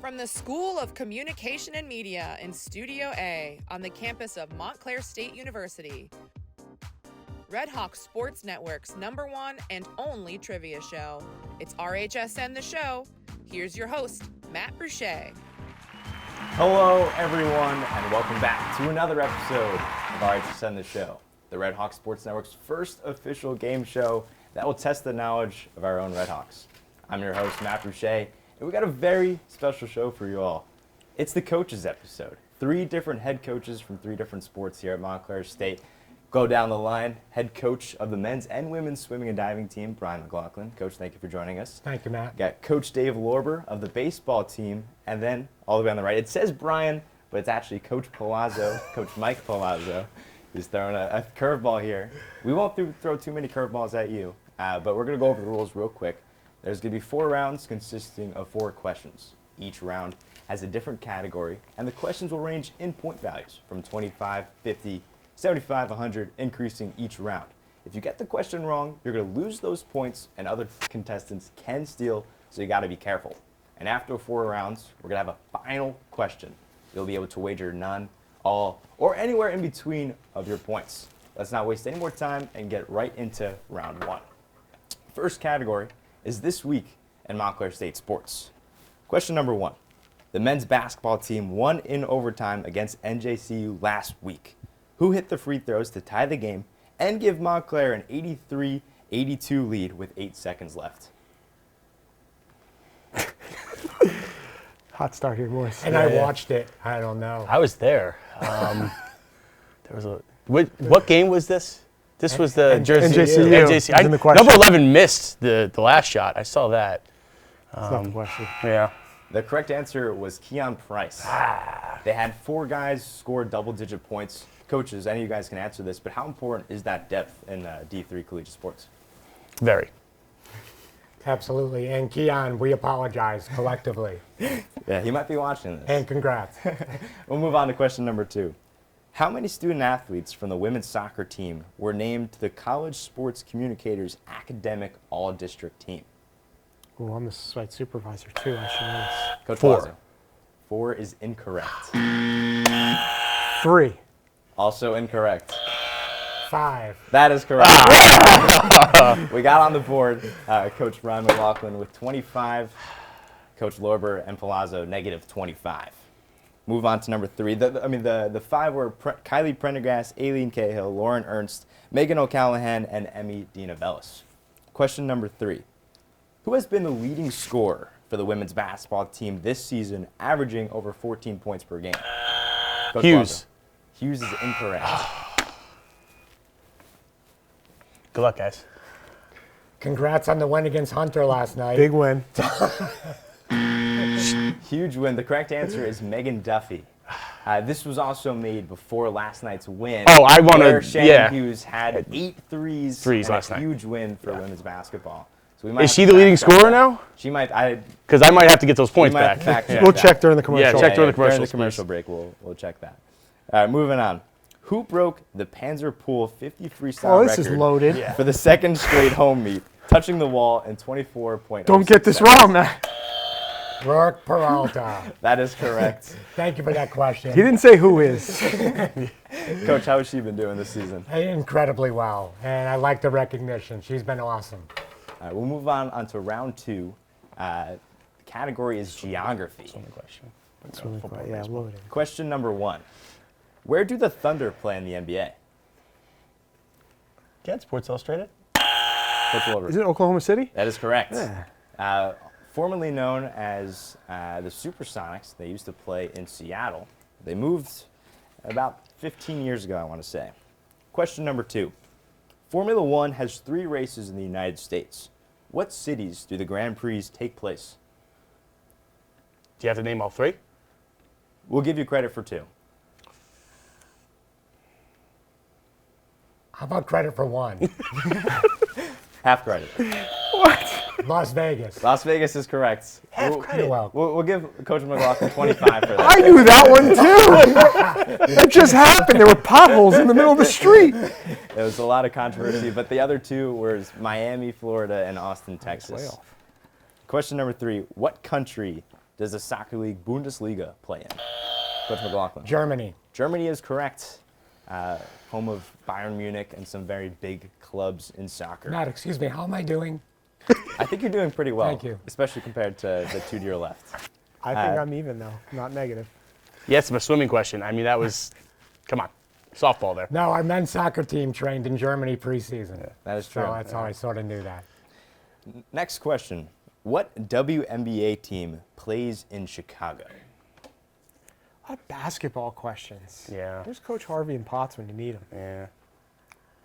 From the School of Communication and Media in Studio A on the campus of Montclair State University, Red Hawk Sports Network's #1 and only trivia show. It's RHSN The Show. Here's your host, Matt Boucher. Hello, everyone, and welcome back to another episode of RHSN The Show, the Red Hawk Sports Network's first official game show that will test the knowledge of our own Red Hawks. I'm your host, Matt Boucher, and we got a very special show for you all. It's the coaches episode. 3 different head coaches from 3 different sports here at Montclair State go down the line. Head coach of the men's and women's swimming and diving team, Palazzo McLaughlin. Coach, thank you for joining us. Thank you, Matt. Got Coach Dave Lorber of the baseball team, and then all the way on the right, it says Brian, but it's actually Coach Palazzo, Coach Mike Palazzo, who's throwing a curveball here. We won't throw too many curveballs at you, but we're going to go over the rules real quick. There's going to be 4 rounds consisting of 4 questions. Each round has a different category, and the questions will range in point values from 25, 50, 75, 100, increasing each round. If you get the question wrong, you're going to lose those points, and other contestants can steal, so you got to be careful. And after 4 rounds, we're going to have a final question. You'll be able to wager none, all, or anywhere in between of your points. Let's not waste any more time and get right into round 1. First category is This Week in Montclair State Sports. Question number 1. The men's basketball team won in overtime against NJCU last week. Who hit the free throws to tie the game and give Montclair an 83-82 lead with 8 seconds left? Hot start here, boys. And I watched it. I don't know. I was there. There was a what game was this? This was the NJCU. NJCU. Number 11 missed the last shot. I saw that. That's not the question. Yeah. The correct answer was Keon Price. They had 4 guys score double-digit points. Coaches, any of you guys can answer this, but how important is that depth in D3 collegiate sports? Very. Absolutely. And Keon, we apologize collectively. Yeah, he might be watching this. And congrats. We'll move on to question number 2. How many student athletes from the women's soccer team were named to the College Sports Communicators Academic All-District Team? Oh, I'm the site supervisor, too. I should know this. Coach 4. Palazzo. 4 is incorrect. 3. Also incorrect. 5. That is correct. We got on the board Coach Brian McLaughlin with 25, Coach Lorber and Palazzo -25. Move on to number 3. The 5 were Kylie Prendergast, Aileen Cahill, Lauren Ernst, Megan O'Callahan, and Emmy Dinavellis. Question number 3. Who has been the leading scorer for the women's basketball team this season, averaging over 14 points per game? Coach Hughes. Palazzo. Hughes is incorrect. Good luck, guys. Congrats on the win against Hunter last night. Big win. Huge win. The correct answer is Megan Duffy. This was also made before last night's win. Oh, I want where to. Shannon Yeah. Hughes had 8 threes and last a night. huge win for women's basketball. So we might Is have she to the leading fact check scorer that. now? She might. Because I might have to get those points might have back. to fact check We'll that. check during the commercial. Yeah, check during the During commercials, the commercial please. break, we'll check that. All right, moving on. Who broke the Panzer Pool 50 freestyle Oh, this is record loaded. for the second straight home meet, touching the wall in 24.06 Don't get this seconds? wrong, Matt. Rourke Peralta. That is correct. Thank you for that question. He didn't say who is. Coach, how has she been doing this season? Incredibly well. And I like the recognition. She's been awesome. All right, we'll move on to round 2. The category is geography. That's really cool. Yeah, loaded. Question number 1. Where do the Thunder play in the NBA? Get Sports Illustrated. Coach Lorber. Is it Oklahoma City? That is correct. Yeah. Formerly known as the Supersonics, they used to play in Seattle. They moved about 15 years ago, I want to say. Question number 2. Formula One has 3 races in the United States. What cities do the Grand Prix take place? Do you have to name all 3? We'll give you credit for 2. How about credit for 1? Half credit. Las Vegas. Las Vegas is correct. Half credit. We'll give Coach McLaughlin 25 for that. I knew that one, too. It just happened. There were potholes in the middle of the street. There was a lot of controversy, but the other 2 were Miami, Florida, and Austin, Texas. Way off. Question number 3. What country does the soccer league Bundesliga play in? Coach McLaughlin. Germany. Germany is correct. Home of Bayern Munich and some very big clubs in soccer. Matt, excuse me, how am I doing? I think you're doing pretty well. Thank you. Especially compared to the two to your left. I think I'm even though, not negative. Yes, a swimming question. I mean, that was, come on, softball there. No, our men's soccer team trained in Germany preseason. That is true. So that's how I sort of knew that. Next question. What WNBA team plays in Chicago? A lot of basketball questions. Yeah. Where's Coach Harvey and Potts when you need them? Yeah.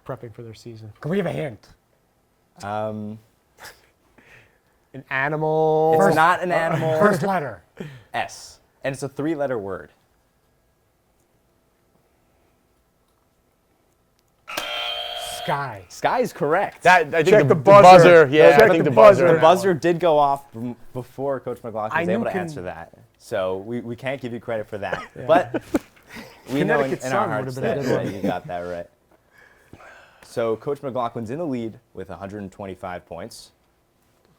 Prepping for their season. Can we have a hint? An animal. It's not an animal. First letter. S. And it's a 3-letter word. Sky. Sky is correct. That, I think Check the the buzzer. yeah, Check I think the the buzzer. buzzer. The buzzer did go off before Coach McLaughlin was I able knew to answer that. So we can't give you credit for that. But we know in Connecticut our Sun hearts would've been a good that one. you got that right. So Coach McLaughlin's in the lead with 125 points.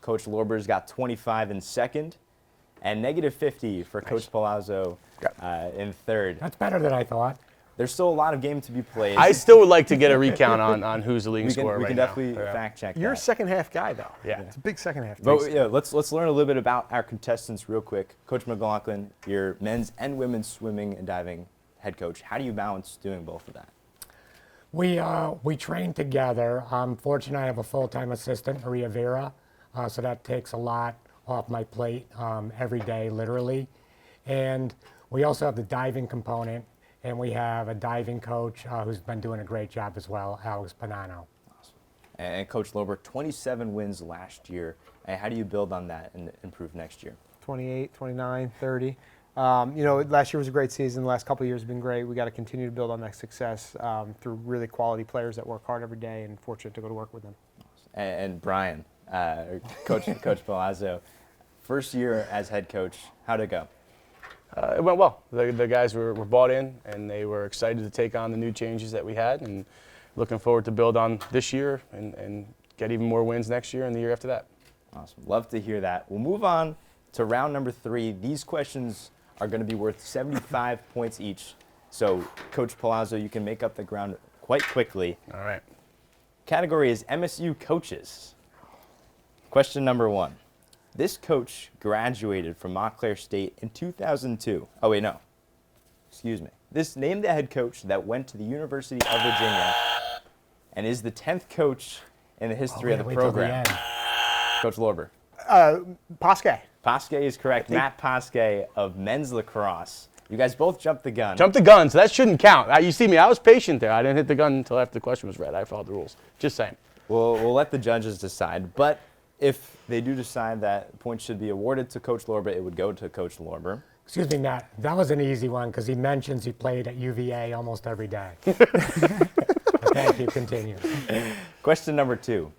Coach Lorber's got 25 in second. And negative 50 for Coach Palazzo in third. That's better than I thought. There's still a lot of game to be played. I still would like to get a recount on who's the leading we can, scorer we right can now. definitely Yeah. fact check You're a that. second half guy, though. Yeah. It's a big second half. But yeah, let's learn a little bit about our contestants real quick. Coach McLaughlin, your men's and women's swimming and diving head coach. How do you balance doing both of that? We train together. I'm fortunate I have a full-time assistant, Maria Vera, so that takes a lot off my plate every day, literally. And we also have the diving component, and we have a diving coach who's been doing a great job as well, Alex Panano. And Coach Lorber, 27 wins last year. And how do you build on that and improve next year? 28, 29, 30. Last year was a great season. The last couple of years have been great. We got to continue to build on that success through really quality players that work hard every day, and fortunate to go to work with them. And Brian, Coach Palazzo, first year as head coach, how'd it go? It went well. The guys were bought in, and they were excited to take on the new changes that we had, and looking forward to build on this year and get even more wins next year and the year after that. Awesome. Love to hear that. We'll move on to round number 3. These questions are going to be worth 75 points each. So, Coach Palazzo, you can make up the ground quite quickly. All right. Category is MSU coaches. Question number 1. This coach graduated from Montclair State in 2002. Oh, wait, no. Excuse me. This named the head coach that went to the University of Virginia and is the 10th coach in the history of the program. Coach Lorber. Pasquet. Pasquet is correct. Matt Pasquet of men's lacrosse. You guys both jumped the gun. Jump the gun, so that shouldn't count. You see me, I was patient there. I didn't hit the gun until after the question was read. I followed the rules. Just saying. We'll let the judges decide. But if they do decide that points should be awarded to Coach Lorber, it would go to Coach Lorber. Excuse me, Matt. That was an easy one because he mentions he played at UVA almost every day. Thank you. Continue. Question number 2.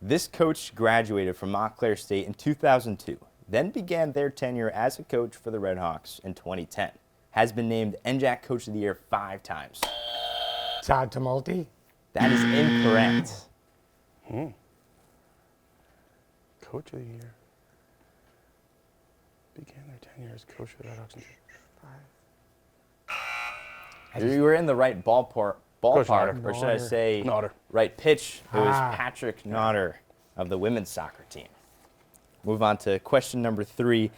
This coach graduated from Montclair State in 2002, then began their tenure as a coach for the Red Hawks in 2010. Has been named NJAC Coach of the Year 5 times. Todd Tumulty. That is incorrect. Coach of the year. Began their tenure as coach for the Red Hawks. You were in the right ballpark, Naughter. or should I say Naughter. right pitch. It was Ah. Patrick Naughter of the women's soccer team. Move on to question number 3.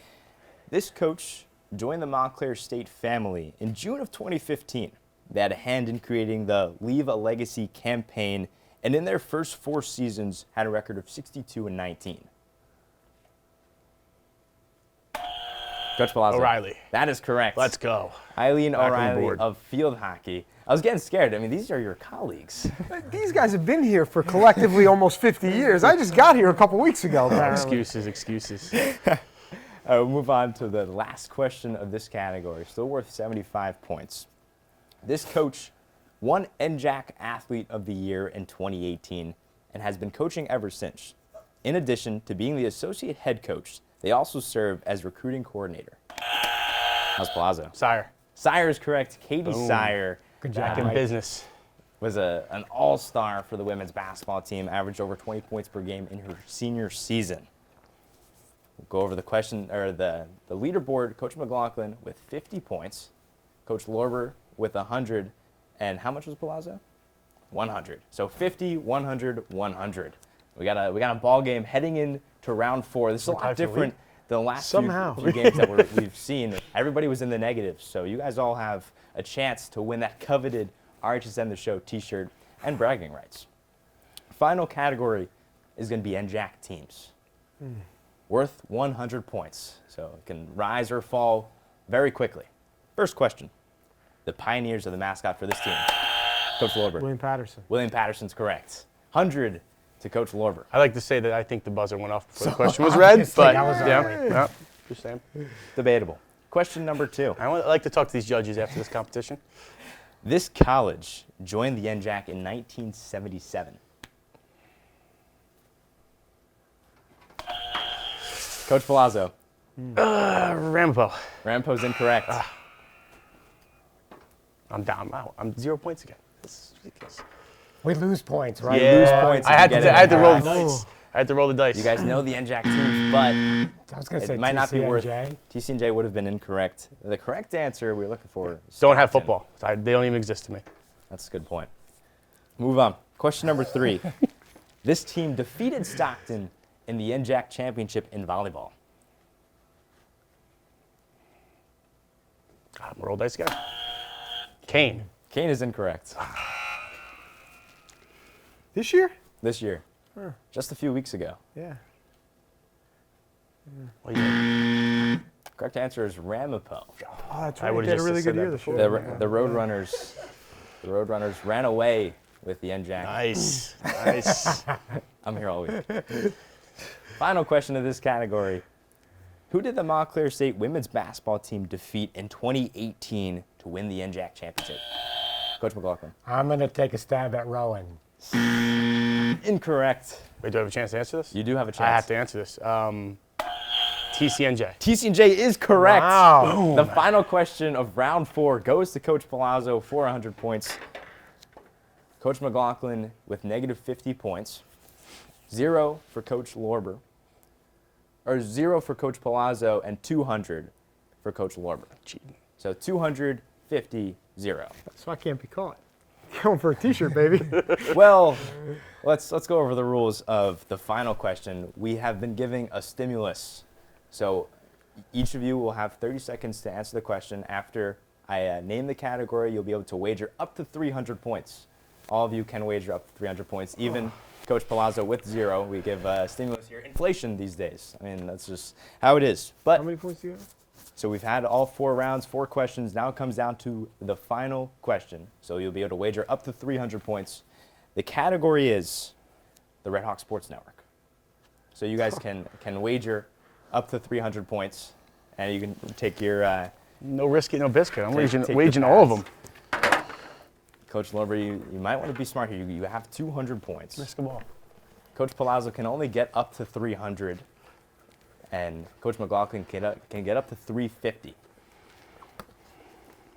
This coach joined the Montclair State family in June of 2015. They had a hand in creating the Leave a Legacy campaign, and in their first 4 seasons had a record of 62-19. Coach Palazzo. O'Reilly. That is correct. Let's go. Eileen Back on the O'Reilly board. of field hockey. I was getting scared. I mean, these are your colleagues. These guys have been here for collectively almost 50 years. I just got here a couple weeks ago, apparently. Excuses. We'll move on to the last question of this category, still worth 75 points. This coach won NJAC Athlete of the Year in 2018 and has been coaching ever since. In addition to being the associate head coach, they also serve as recruiting coordinator. How's Palazzo? Sire. Sire is correct. Katie Boom. Sire Good Back job, in Mike. business. was an all-star for the women's basketball team, averaged over 20 points per game in her senior season. go over the question or the leaderboard. Coach McLaughlin with 50 points, Coach Lorber with 100, and how much was Palazzo? 100. So 50, 100, 100. We got a ball game heading into round 4. This is a lot different than the last few games that we've seen. Everybody was in the negatives, so you guys all have a chance to win that coveted RHSN The Show T-shirt and bragging rights. Final category is going to be NJAC teams, worth 100 points, so it can rise or fall very quickly. First question: the pioneers of the mascot for this team. Coach Lorber. William Patterson. William Patterson's correct. 100 to Coach Lorber. I like to say that I think the buzzer went off before the question was read, but yeah, just saying. Debatable. Question number 2. I like to talk to these judges after this competition. This college joined the NJAC in 1977. Coach Palazzo. Rambo. Rampo's incorrect. I'm down. I'm 0 points again. This is ridiculous. We lose points, right? You lose points. I if had you to. get I had to it roll the correct. dice. I had to roll the dice. You guys know the NJAC teams, but I was going to say it might not be worth. TCNJ. TCNJ would have been incorrect. The correct answer we're looking for is Don't have Stockton. football. They don't even exist to me. That's a good point. Move on. Question number 3. This team defeated Stockton in the NJAC championship in volleyball. God, roll dice again. Kane. Kane is incorrect. This year? This year. Just a few weeks ago. Yeah. What do you think? Correct answer is Ramapo. Oh, that's I right. would've They had a just really said good that year this before. year. The Roadrunners ran away with the NJAC. Nice. Nice. I'm here all week. Final question of this category. Who did the Montclair State women's basketball team defeat in 2018 to win the NJAC championship? Coach McLaughlin. I'm going to take a stab at Rowan. Incorrect. Wait, do I have a chance to answer this? You do have a chance. I have to answer this. TCNJ. TCNJ is correct. Wow. The final question of round 4 goes to Coach Palazzo for 100 points. Coach McLaughlin with negative 50 points. 0 for Coach Lorber. Or 0 for Coach Palazzo and 200 for Coach Lorber. Cheating. So 250, 0. So I can't be caught. Going for a T-shirt, baby. Well, let's go over the rules of the final question. We have been giving a stimulus. So each of you will have 30 seconds to answer the question. After I name the category, you'll be able to wager up to 300 points. All of you can wager up to 300 points. Even Coach Palazzo with 0. We give stimulus here. Inflation these days. I mean, that's just how it is. But How many points do you have? so we've had all 4 rounds, 4 questions. Now it comes down to the final question. So you'll be able to wager up to 300 points. The category is the Red Hawk Sports Network. So you guys can wager up to 300 points, and you can take your No risky, no biscuit. I'm take the waging all of pass. them. Coach Lorber, you might want to be smart here. You have 200 points. Risk them all. Coach Palazzo can only get up to 300, and Coach McLaughlin can get up to 350.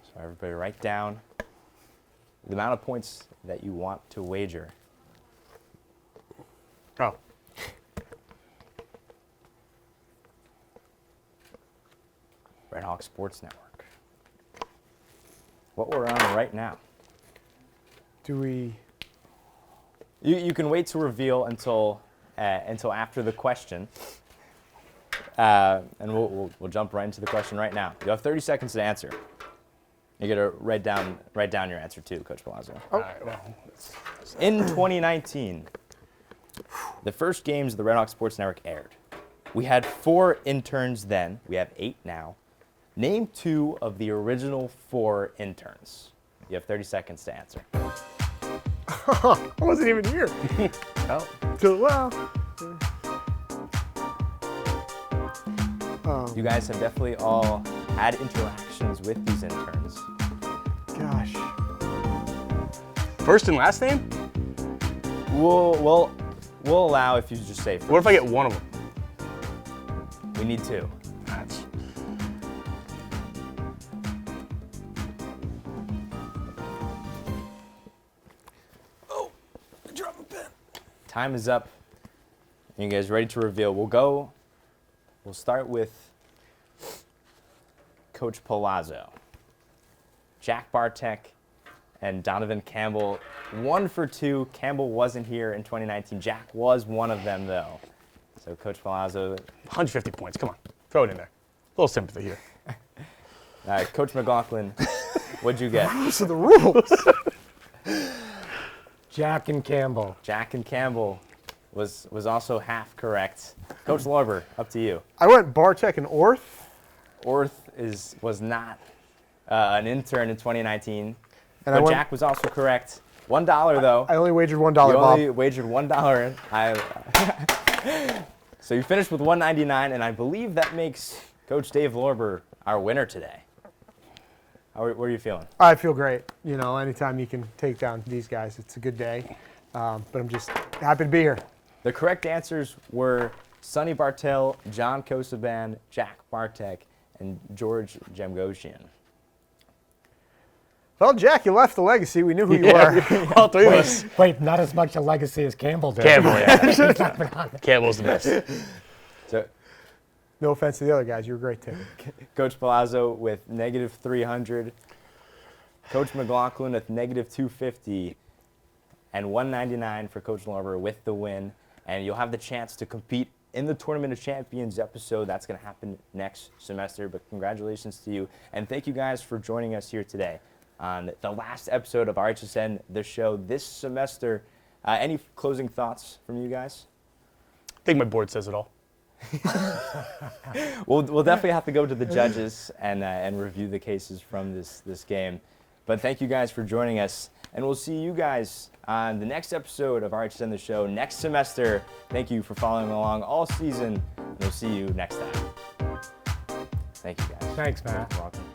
So everybody write down the amount of points that you want to wager. Oh. Red Hawk Sports Network. What we're on right now. Do we? You can wait to reveal until after the question, and we'll jump right into the question right now. You have 30 seconds to answer. You got to write down your answer too, Coach Palazzo. All right, well, In 2019, the first games of the Red Hawk Sports Network aired. We had 4 interns then. We have 8 now. Name 2 of the original 4 interns. You have 30 seconds to answer. I wasn't even here. Oh, So, well. you guys have definitely all had interactions with these interns. Gosh. first and last name? We'll allow if you just say first. What if I get one of them? We need 2. That's... Time is up. You guys ready to reveal? We'll go we'll start with Coach Palazzo. Jack Bartek and Donovan Campbell, 1 for 2. Campbell wasn't here in 2019. Jack was one of them, though. So Coach Palazzo. 150 points. Come on, throw it in there. A little sympathy here. All right, Coach McLaughlin, what'd you get? Those are the rules. Jack and Campbell. Jack and Campbell was also half correct. Coach Lorber, up to you. I went Bartek and Orth. Orth was not an intern in 2019, And but Jack was also correct. $1 though. I only wagered $1, You Bob. only wagered $1. So you finished with $1.99, and I believe that makes Coach Dave Lorber our winner today. What are you feeling? I feel great. You know, anytime you can take down these guys, it's a good day. But I'm just happy to be here. The correct answers were Sonny Bartel, John Kosoban, Jack Bartek, and George Jamgoshian. Well, Jack, you left the legacy. We knew who you were. All three of us. Wait, not as much a legacy as Campbell did. Campbell, yeah. Campbell's the best. So No offense to the other guys. You were great, too. Coach Palazzo with -300, Coach McLaughlin with -250, and $1.99 for Coach Lorber with the win. And you'll have the chance to compete in the Tournament of Champions episode. That's going to happen next semester, but congratulations to you. And thank you guys for joining us here today on the last episode of RHSN The Show this semester. Any closing thoughts from you guys? I think my board says it all. We'll definitely have to go to the judges and review the cases from this game. But thank you guys for joining us, and we'll see you guys on the next episode of RHSN The Show next semester. Thank you for following along all season, and we'll see you next time. Thank you guys. Thanks, Matt. You're welcome.